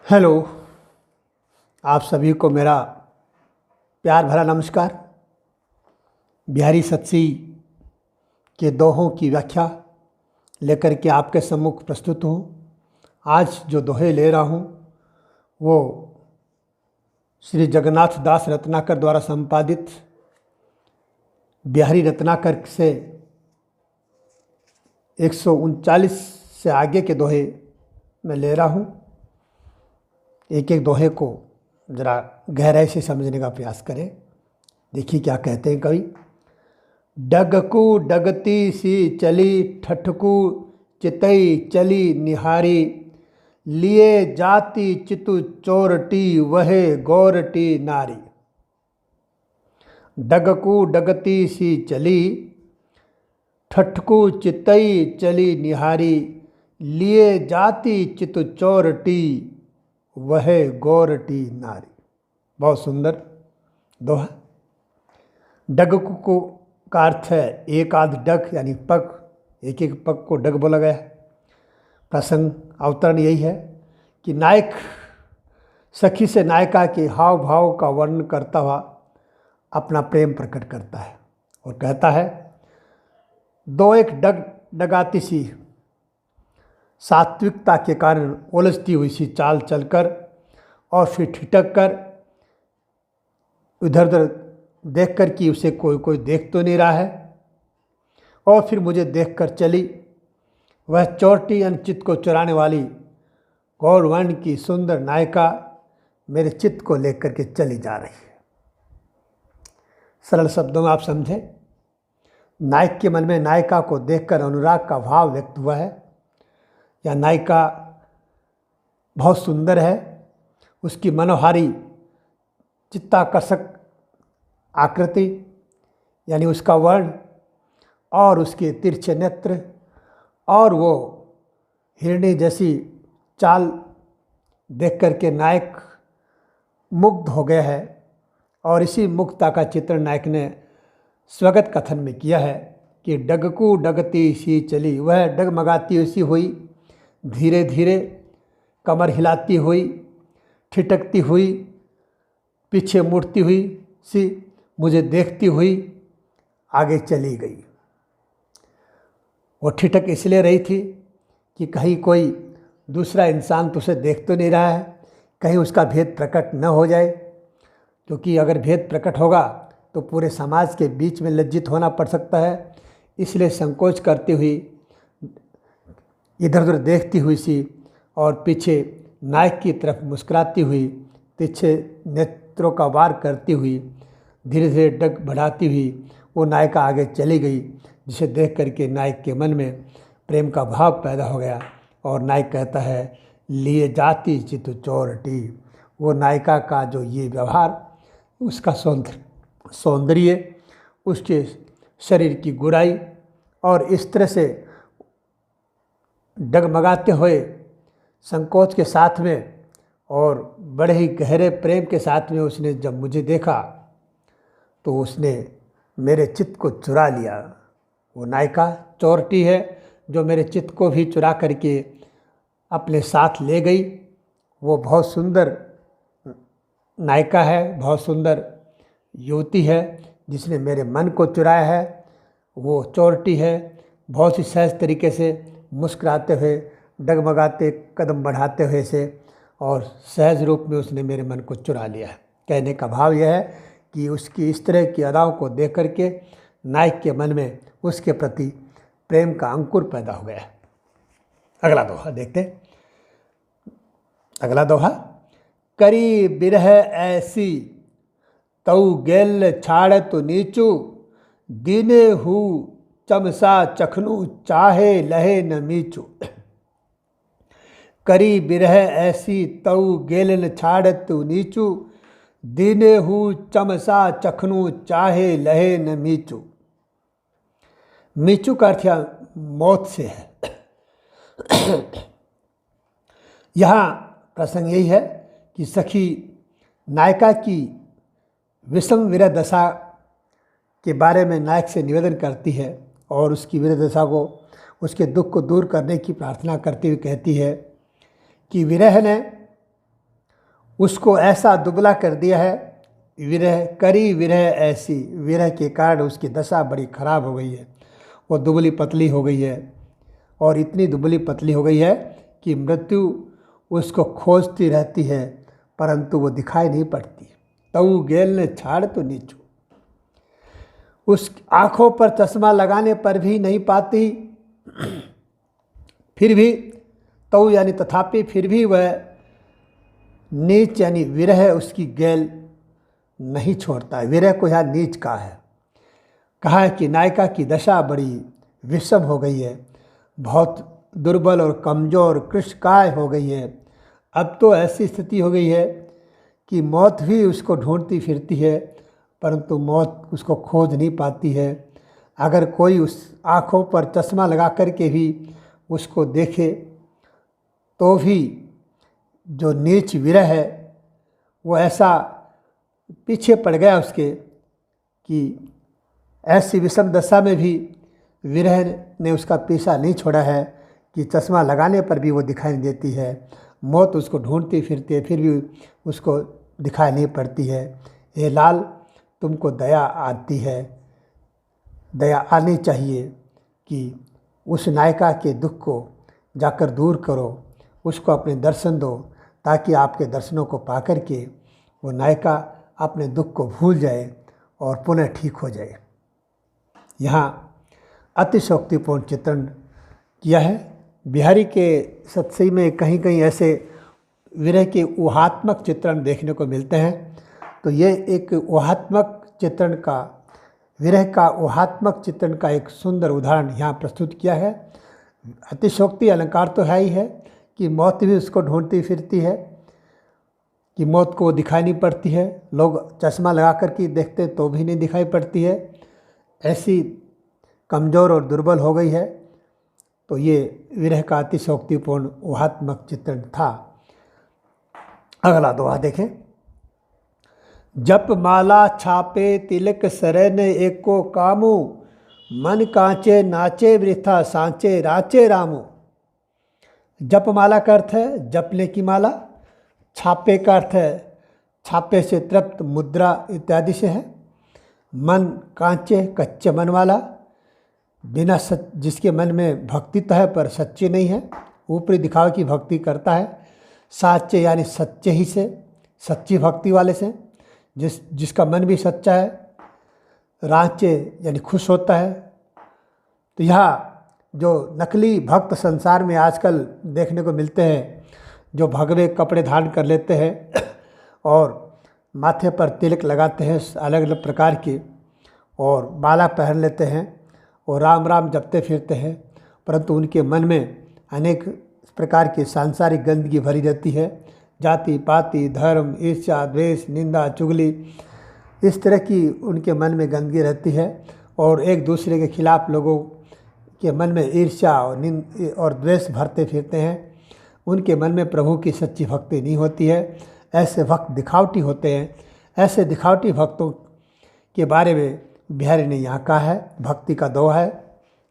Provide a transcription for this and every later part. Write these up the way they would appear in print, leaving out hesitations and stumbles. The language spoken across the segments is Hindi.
हेलो। आप सभी को मेरा प्यार भरा नमस्कार। बिहारी सत्सी के दोहों की व्याख्या लेकर के आपके सम्मुख प्रस्तुत हूँ। आज जो दोहे ले रहा हूँ वो श्री जगन्नाथ दास रत्नाकर द्वारा संपादित बिहारी रत्नाकर से 139 से आगे के दोहे मैं ले रहा हूँ। एक एक दोहे को ज़रा गहराई से समझने का प्रयास करें। देखिए क्या कहते हैं कवि। डगकू डगती सी चली ठठकू चितई चली निहारी, लिए जाती चितु चोरटी वहे गौरटी नारी। डगकू डगती सी चली ठठकू चितई चली निहारी, लिए जाती चितु चोरटी वह गौरटी नारी। बहुत सुंदर दोहा। डग को का अर्थ है एक आध डग यानी पग, एक एक पग को डग बोला गया है। प्रसंग अवतरण यही है कि नायक सखी से नायिका के हाव भाव का वर्णन करता हुआ अपना प्रेम प्रकट करता है और कहता है, दो एक डग डगाती सी सात्विकता के कारण उलझती हुई सी चाल चलकर और फिर ठिठक कर इधर उधर देख कर कि उसे कोई देख तो नहीं रहा है, और फिर मुझे देखकर चली। वह चोरटी यानी चित्त को चुराने वाली गौरवर्ण की सुंदर नायिका मेरे चित्त को लेकर के चली जा रही है। सरल शब्दों में आप समझें, नायक के मन में नायिका को देखकर अनुराग का भाव व्यक्त हुआ है। या नायिका बहुत सुंदर है, उसकी मनोहारी चित्ताकर्षक आकृति यानी उसका वर्ण और उसके तिरछे नेत्र और वो हिरणी जैसी चाल देख कर के नायक मुग्ध हो गया है। और इसी मुग्धता का चित्रण नायक ने स्वगत कथन में किया है कि डगकू डगती सी चली, वह डगमगाती सी हुई, धीरे धीरे कमर हिलाती हुई, ठिठकती हुई, पीछे मुड़ती हुई सी मुझे देखती हुई आगे चली गई। वो ठिठक इसलिए रही थी कि कहीं कोई दूसरा इंसान तो उसे देख तो नहीं रहा है, कहीं उसका भेद प्रकट न हो जाए, क्योंकि अगर भेद प्रकट होगा तो पूरे समाज के बीच में लज्जित होना पड़ सकता है। इसलिए संकोच करती हुई, इधर उधर देखती हुई सी और पीछे नायक की तरफ मुस्कुराती हुई, पीछे नेत्रों का वार करती हुई, धीरे धीरे डग बढ़ाती हुई वो नायिका आगे चली गई, जिसे देख करके नायक के मन में प्रेम का भाव पैदा हो गया। और नायक कहता है, लिए जाती चितु चोरटी। वो नायिका का जो ये व्यवहार, उसका सौंदर्य, उसके शरीर की गुड़ाई और इस तरह से डगमगाते हुए संकोच के साथ में और बड़े ही गहरे प्रेम के साथ में उसने जब मुझे देखा तो उसने मेरे चित्त को चुरा लिया। वो नायिका चोरटी है जो मेरे चित्त को भी चुरा करके अपने साथ ले गई। वो बहुत सुंदर नायिका है, बहुत सुंदर युवती है जिसने मेरे मन को चुराया है। वो चोरटी है, बहुत ही सहज तरीके से मुस्कुराते हुए, डगमगाते कदम बढ़ाते हुए से और सहज रूप में उसने मेरे मन को चुरा लिया है। कहने का भाव यह है कि उसकी इस तरह की अदाओं को देख करके नायक के मन में उसके प्रति प्रेम का अंकुर पैदा हो गया है। अगला दोहा देखते हैं। अगला दोहा। करी बिरह ऐसी तऊ गेल छाड़ तो नीचू, दीने हु चमसा चखनू चाहे लहे न मीचू। करी बिरह ऐसी तऊ गेलन छाड़त नीचू, दीने हु चमसा चखनू चाहे लहे न मीचू। मीचू का अर्थ मौत से है। यहाँ प्रसंग यही है कि सखी नायिका की विषम विरह दशा के बारे में नायक से निवेदन करती है और उसकी विरह दशा को, उसके दुख को दूर करने की प्रार्थना करती हुई कहती है कि विरह ने उसको ऐसा दुबला कर दिया है। विरह करी विरह ऐसी, विरह के कारण उसकी दशा बड़ी खराब हो गई है। वो दुबली पतली हो गई है और इतनी दुबली पतली हो गई है कि मृत्यु उसको खोजती रहती है, परंतु वो दिखाई नहीं पड़ती। तऊ गेल ने छाड़ तो नीचू, उस आँखों पर चश्मा लगाने पर भी नहीं पाती, फिर भी तऊ यानी तथापि फिर भी वह नीच यानी विरह उसकी गेल नहीं छोड़ता है। विरह को यहाँ नीच कहा है। कहा है कि नायिका की दशा बड़ी विषम हो गई है, बहुत दुर्बल और कमज़ोर कृशकाय हो गई है। अब तो ऐसी स्थिति हो गई है कि मौत भी उसको ढूंढती फिरती है, परंतु मौत उसको खोज नहीं पाती है। अगर कोई उस आँखों पर चश्मा लगा कर के भी उसको देखे तो भी जो नीच विरह है वो ऐसा पीछे पड़ गया उसके कि ऐसी विषम दशा में भी विरह ने उसका पीछा नहीं छोड़ा है कि चश्मा लगाने पर भी वो दिखाई नहीं देती है। मौत उसको ढूंढती फिरती है, फिर भी उसको दिखाई नहीं पड़ती है। हे लाल, तुमको दया आती है, दया आनी चाहिए कि उस नायिका के दुख को जाकर दूर करो, उसको अपने दर्शन दो, ताकि आपके दर्शनों को पाकर के वो नायिका अपने दुख को भूल जाए और पुनः ठीक हो जाए। यहाँ अतिशयोक्तिपूर्ण चित्रण किया है। बिहारी के सत्सई में कहीं कहीं ऐसे विरह के ऊहात्मक चित्रण देखने को मिलते हैं। तो ये एक ऊहात्मक चित्रण का, विरह का ऊहात्मक चित्रण का एक सुंदर उदाहरण यहाँ प्रस्तुत किया है। अतिशयोक्ति अलंकार तो है ही है कि मौत भी उसको ढूंढती फिरती है, कि मौत को दिखाई नहीं पड़ती है। लोग चश्मा लगा कर के देखते तो भी नहीं दिखाई पड़ती है, ऐसी कमज़ोर और दुर्बल हो गई है। तो ये विरह का अतिशयोक्तिपूर्ण ऊहात्मक चित्रण था। अगला दोहा देखें। जप माला छापे तिलक सरन एको कामू, मन कांचे नाचे वृथा सांचे राचे रामू। जपमाला का अर्थ है जपने की माला, छापे का अर्थ है छापे से तृप्त मुद्रा इत्यादि से है। मन कांचे कच्चे मन वाला, बिना जिसके मन में भक्ति तो है पर सच्ची नहीं है, ऊपरी दिखावे की भक्ति करता है। साचे यानी सच्चे ही से, सच्ची भक्ति वाले से, जिसका मन भी सच्चा है। रांचे यानी खुश होता है। तो यहाँ जो नकली भक्त संसार में आजकल देखने को मिलते हैं, जो भगवे कपड़े धारण कर लेते हैं और माथे पर तिलक लगाते हैं अलग अलग प्रकार के, और माला पहन लेते हैं और राम राम जपते फिरते हैं, परंतु उनके मन में अनेक प्रकार की सांसारिक गंदगी भरी रहती है। जाति पाति धर्म ईर्ष्या द्वेष निंदा चुगली, इस तरह की उनके मन में गंदगी रहती है और एक दूसरे के खिलाफ लोगों के मन में ईर्ष्या और द्वेष भरते फिरते हैं। उनके मन में प्रभु की सच्ची भक्ति नहीं होती है। ऐसे भक्त दिखावटी होते हैं। ऐसे दिखावटी भक्तों के बारे में बिहारी ने यहाँ कहा है। भक्ति का दोहा है,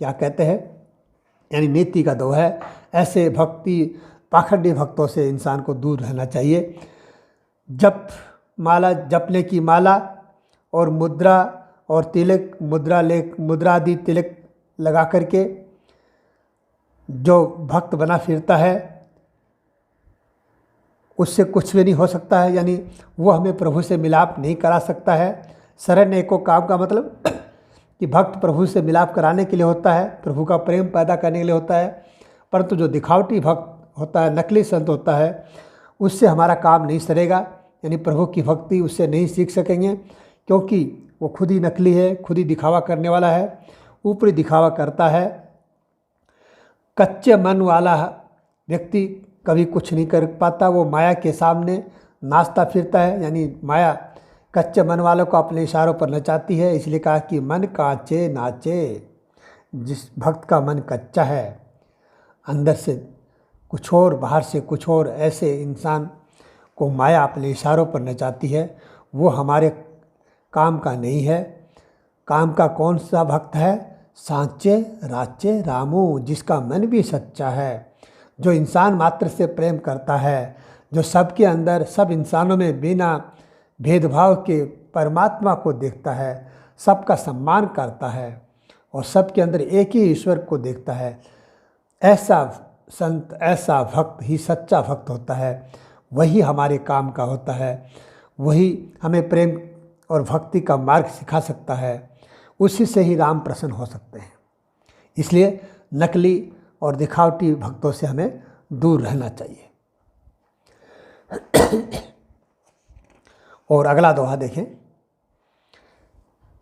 क्या कहते हैं, यानी नीति का दोहा है। ऐसे भक्ति पाखंडी भक्तों से इंसान को दूर रहना चाहिए। जप माला, जपने की माला और मुद्रा और तिलक, मुद्रा आदि तिलक लगा करके जो भक्त बना फिरता है उससे कुछ भी नहीं हो सकता है, यानी वो हमें प्रभु से मिलाप नहीं करा सकता है। शरण एको काम का मतलब कि भक्त प्रभु से मिलाप कराने के लिए होता है, प्रभु का प्रेम पैदा करने के लिए होता है। परंतु जो दिखावटी भक्त होता है, नकली संत होता है, उससे हमारा काम नहीं सरेगा, यानी प्रभु की भक्ति उससे नहीं सीख सकेंगे, क्योंकि वो खुद ही नकली है, खुद ही दिखावा करने वाला है, ऊपरी दिखावा करता है। कच्चे मन वाला व्यक्ति कभी कुछ नहीं कर पाता, वो माया के सामने नाचता फिरता है, यानी माया कच्चे मन वालों को अपने इशारों पर नचाती है। इसलिए कहा कि मन कांचे नाचे। जिस भक्त का मन कच्चा है, अंदर से कुछ और बाहर से कुछ और, ऐसे इंसान को माया अपने इशारों पर नचाती है, वो हमारे काम का नहीं है। काम का कौन सा भक्त है? सांचे राचे रामू, जिसका मन भी सच्चा है, जो इंसान मात्र से प्रेम करता है, जो सबके अंदर, सब इंसानों में बिना भेदभाव के परमात्मा को देखता है, सबका सम्मान करता है और सबके अंदर एक ही ईश्वर को देखता है, ऐसा संत, ऐसा भक्त ही सच्चा भक्त होता है। वही हमारे काम का होता है, वही हमें प्रेम और भक्ति का मार्ग सिखा सकता है। उसी से ही राम प्रसन्न हो सकते हैं। इसलिए नकली और दिखावटी भक्तों से हमें दूर रहना चाहिए। और अगला दोहा देखें।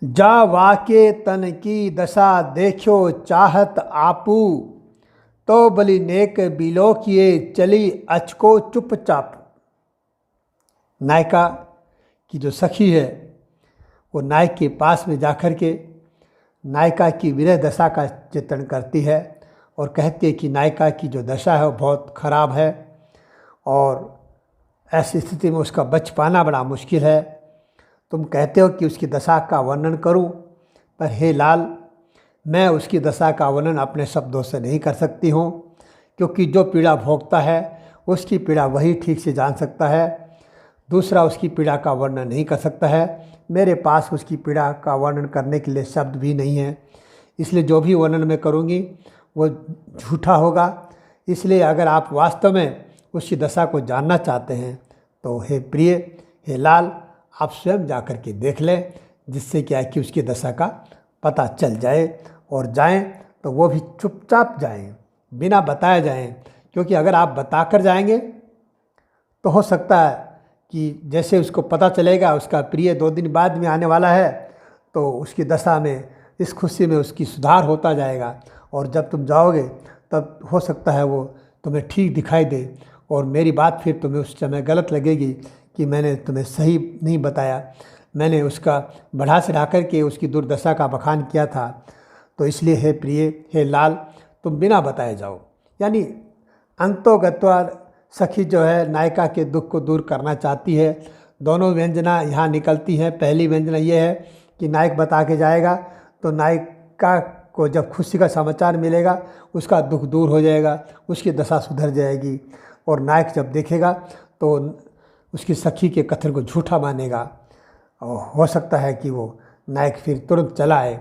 जा वाके तन की दशा देखो चाहत आपू, तो बलि नेक बिलो किए चली अचको चुपचाप। नायिका की जो सखी है वो नायक के पास में जाकर के नायिका की विरह दशा का चित्रण करती है और कहती है कि नायिका की जो दशा है वो बहुत ख़राब है और ऐसी स्थिति में उसका बच पाना बड़ा मुश्किल है। तुम कहते हो कि उसकी दशा का वर्णन करूं, पर हे लाल, मैं उसकी दशा का वर्णन अपने शब्दों से नहीं कर सकती हूं, क्योंकि जो पीड़ा भोगता है उसकी पीड़ा वही ठीक से जान सकता है, दूसरा उसकी पीड़ा का वर्णन नहीं कर सकता है। मेरे पास उसकी पीड़ा का वर्णन करने के लिए शब्द भी नहीं है, इसलिए जो भी वर्णन मैं करूंगी वो झूठा होगा। इसलिए अगर आप वास्तव में उसकी दशा को जानना चाहते हैं तो हे प्रिय, हे लाल, आप स्वयं जा कर के देख लें, जिससे क्या है कि उसकी दशा का पता चल जाए, और जाएं तो वो भी चुपचाप जाएं, बिना बताए जाएं। क्योंकि अगर आप बताकर जाएंगे तो हो सकता है कि जैसे उसको पता चलेगा उसका प्रिय 2 दिन बाद में आने वाला है, तो उसकी दशा में, इस खुशी में उसकी सुधार होता जाएगा, और जब तुम जाओगे तब हो सकता है वो तुम्हें ठीक दिखाई दे और मेरी बात फिर तुम्हें उस समय गलत लगेगी कि मैंने तुम्हें सही नहीं बताया, मैंने उसका बढ़ा चढ़ा करके उसकी दुर्दशा का बखान किया था। तो इसलिए हे प्रिय, हे लाल, तुम बिना बताए जाओ। यानी अंतोगत्वा सखी जो है नायिका के दुख को दूर करना चाहती है। दोनों व्यंजना यहाँ निकलती हैं। पहली व्यंजना ये है कि नायक बता के जाएगा तो नायिका को जब खुशी का समाचार मिलेगा उसका दुख दूर हो जाएगा, उसकी दशा सुधर जाएगी, और नायक जब देखेगा तो उसकी सखी के कथन को झूठा मानेगा और हो सकता है कि वो नायक फिर तुरंत चला आए।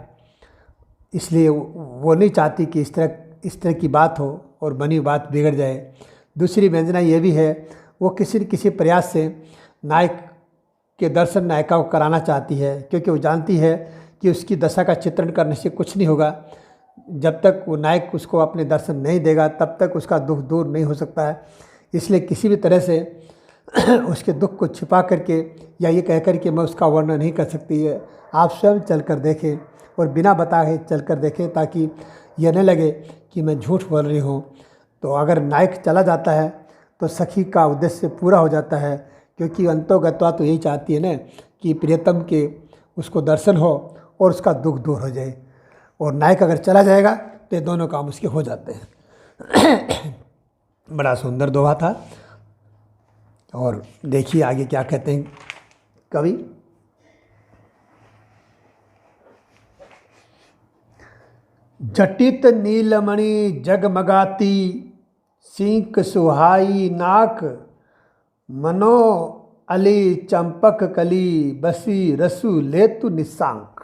इसलिए वो नहीं चाहती कि इस तरह की बात हो और बनी बात बिगड़ जाए। दूसरी व्यंजना ये भी है, वो किसी न किसी प्रयास से नायक के दर्शन नायिका को कराना चाहती है, क्योंकि वो जानती है कि उसकी दशा का चित्रण करने से कुछ नहीं होगा। जब तक वो नायक उसको अपने दर्शन नहीं देगा तब तक उसका दुख दूर नहीं हो सकता है। इसलिए किसी भी तरह से उसके दुख को छिपा करके या ये कह कर के मैं उसका वर्णन नहीं कर सकती है, आप स्वयं चल कर देखें और बिना बताए चल कर देखें, ताकि यह न लगे कि मैं झूठ बोल रही हूँ। तो अगर नायक चला जाता है तो सखी का उद्देश्य पूरा हो जाता है, क्योंकि अंतोगत्वा तो यही चाहती है ना कि प्रियतम के उसको दर्शन हो और उसका दुख दूर हो जाए। और नायक अगर चला जाएगा तो ये दोनों काम उसके हो जाते हैं। बड़ा सुंदर दोहा था। और देखिए आगे क्या कहते हैं कवि। जटित नीलमणि जगमगाती, सींक सुहाई नाक, मनो अली चंपक कली, बसी रसु लेतु निशांक।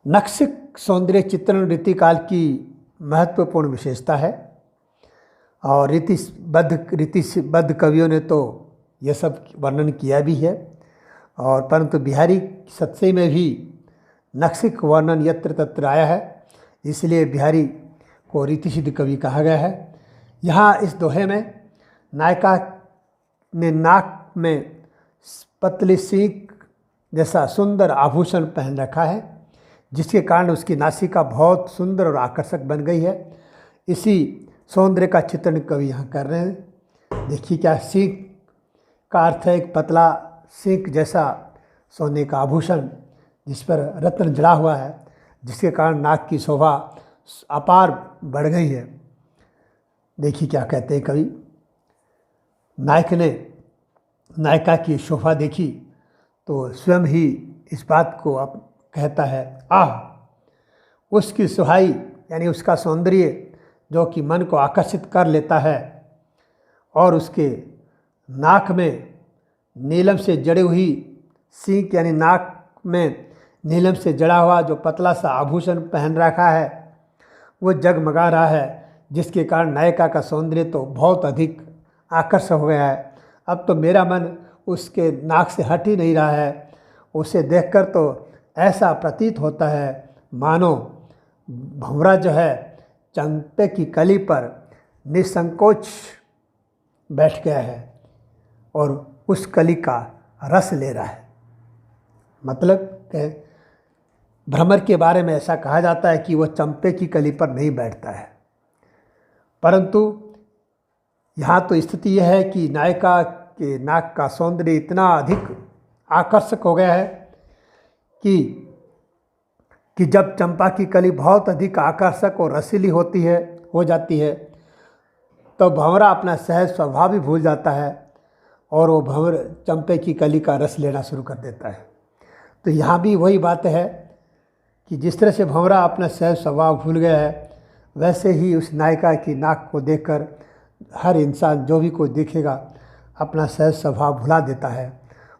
नक्शिक सौंदर्य चित्रण रीतिकाल की महत्वपूर्ण विशेषता है, और रीतिबद्ध कवियों ने तो यह सब वर्णन किया भी है। और परंतु बिहारी सत्सई में भी नक्शिक वर्णन यत्र तत्र आया है, इसलिए बिहारी को रीतिसिद्ध कवि कहा गया है। यहाँ इस दोहे में नायिका ने नाक में पतली सींक जैसा सुंदर आभूषण पहन रखा है, जिसके कारण उसकी नासिका बहुत सुंदर और आकर्षक बन गई है। इसी सौंदर्य का चित्रण कवि यहाँ कर रहे हैं। देखिए क्या, सींक का अर्थ है एक पतला सींक जैसा सोने का आभूषण जिस पर रत्न जड़ा हुआ है, जिसके कारण नाक की शोभा अपार बढ़ गई है। देखिए क्या कहते हैं कवि। नायक ने नायिका की शोभा देखी तो स्वयं ही इस बात को अब कहता है, आह उसकी सुहाई, यानी उसका सौंदर्य जो कि मन को आकर्षित कर लेता है, और उसके नाक में नीलम से जड़ी हुई सींग, यानी नाक में नीलम से जड़ा हुआ जो पतला सा आभूषण पहन रखा है वो जगमगा रहा है, जिसके कारण नायिका का सौंदर्य तो बहुत अधिक आकर्षक हो गया है। अब तो मेरा मन उसके नाक से हट ही नहीं रहा है। उसे देखकर तो ऐसा प्रतीत होता है मानो भंवरा जो है चंपे की कली पर निसंकोच बैठ गया है और उस कली का रस ले रहा है। मतलब भ्रमर के बारे में ऐसा कहा जाता है कि वह चंपे की कली पर नहीं बैठता है, परंतु यहाँ तो स्थिति यह है कि नायिका के नाक का सौंदर्य इतना अधिक आकर्षक हो गया है कि जब चंपा की कली बहुत अधिक आकर्षक और रसीली हो जाती है तो भंवरा अपना सहज स्वभाव भी भूल जाता है और वो भंवर चंपे की कली का रस लेना शुरू कर देता है। तो यहाँ भी वही बात है कि जिस तरह से भंवरा अपना सहज स्वभाव भूल गया है, वैसे ही उस नायिका की नाक को देखकर हर इंसान जो भी कोई देखेगा अपना सहज स्वभाव भुला देता है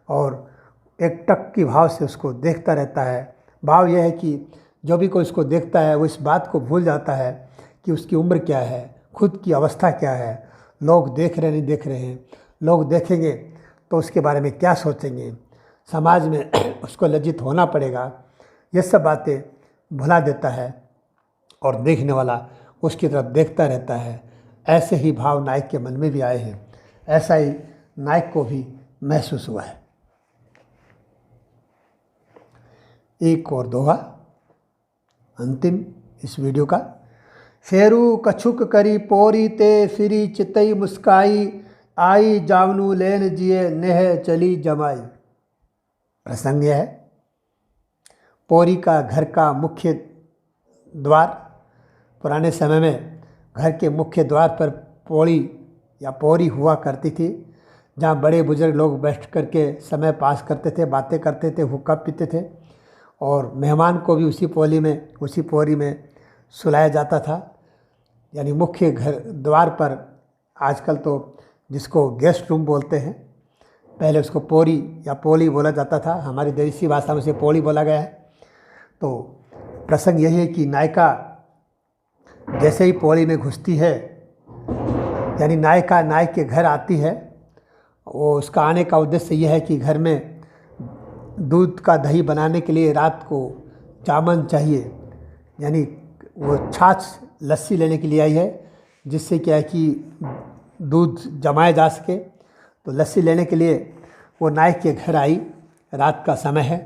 और एक टक की भाव से उसको देखता रहता है। भाव यह है कि जो भी कोई उसको देखता है वो इस बात को भूल जाता है कि उसकी उम्र क्या है, खुद की अवस्था क्या है, लोग देख रहे नहीं देख रहे हैं, लोग देखेंगे तो उसके बारे में क्या सोचेंगे, समाज में उसको लज्जित होना पड़ेगा, ये सब बातें भुला देता है और देखने वाला उसकी तरफ देखता रहता है। ऐसे ही भाव नायक के मन में भी आए हैं, ऐसा ही नायक को भी महसूस हुआ है। एक और दोहा अंतिम इस वीडियो का। फेरू कछुक करी पोरी ते फिरी चितई मुस्काई, आई जावनू लेन जिए नेह चली जमाई। प्रसंग यह है, पोरी का घर का मुख्य द्वार, पुराने समय में घर के मुख्य द्वार पर पौड़ी या पौरी हुआ करती थी, जहाँ बड़े बुजुर्ग लोग बैठ कर के समय पास करते थे, बातें करते थे, हुक्का पीते थे और मेहमान को भी उसी पौरी में सुलाया जाता था। यानी मुख्य घर द्वार पर, आजकल तो जिसको गेस्ट रूम बोलते हैं, पहले उसको पौरी या पौली बोला जाता था, हमारी देसी भाषा में से पौड़ी बोला गया है। तो प्रसंग यही है कि नायिका जैसे ही पौड़ी में घुसती है, यानी नायिका नायक के घर आती है, वो उसका आने का उद्देश्य यह है कि घर में दूध का दही बनाने के लिए रात को जामन चाहिए, यानी वो छाछ लस्सी लेने के लिए आई है, जिससे क्या है कि दूध जमाया जा सके। तो लस्सी लेने के लिए वो नायक के घर आई, रात का समय है,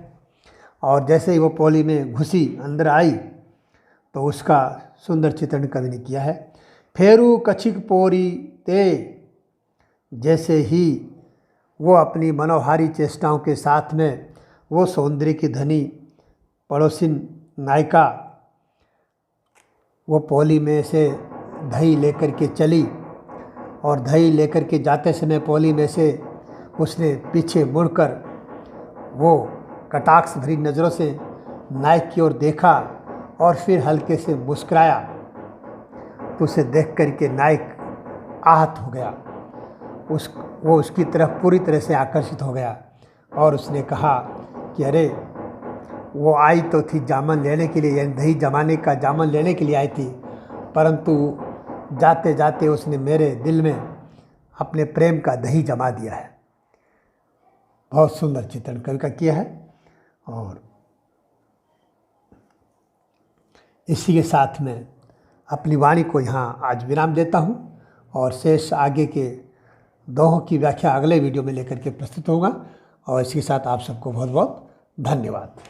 और जैसे ही वो पौली में घुसी, अंदर आई, तो उसका सुंदर चित्रण कवि ने किया है। फेरू कछिक पोरी ते, जैसे ही वो अपनी मनोहारी चेष्टाओं के साथ में वो सौंदर्य की धनी पड़ोसिन नायिका वो पौली में से दही लेकर के चली, और दही लेकर के जाते समय पौली में से उसने पीछे मुड़कर वो कटाक्ष भरी नज़रों से नायक की ओर देखा और फिर हल्के से मुस्कुराया। तो उसे देख कर के नायक आहत हो गया, वो उसकी तरफ पूरी तरह से आकर्षित हो गया और उसने कहा कि अरे, वो आई तो थी जामन लेने के लिए, यानी दही जमाने का जामन लेने के लिए आई थी, परंतु जाते जाते उसने मेरे दिल में अपने प्रेम का दही जमा दिया है। बहुत सुंदर चित्रण कवि का किया है। और इसी के साथ में अपनी वाणी को यहाँ आज विराम देता हूँ और शेष आगे के दोहों की व्याख्या अगले वीडियो में लेकर के प्रस्तुत होगा। और इसके साथ आप सबको बहुत बहुत धन्यवाद।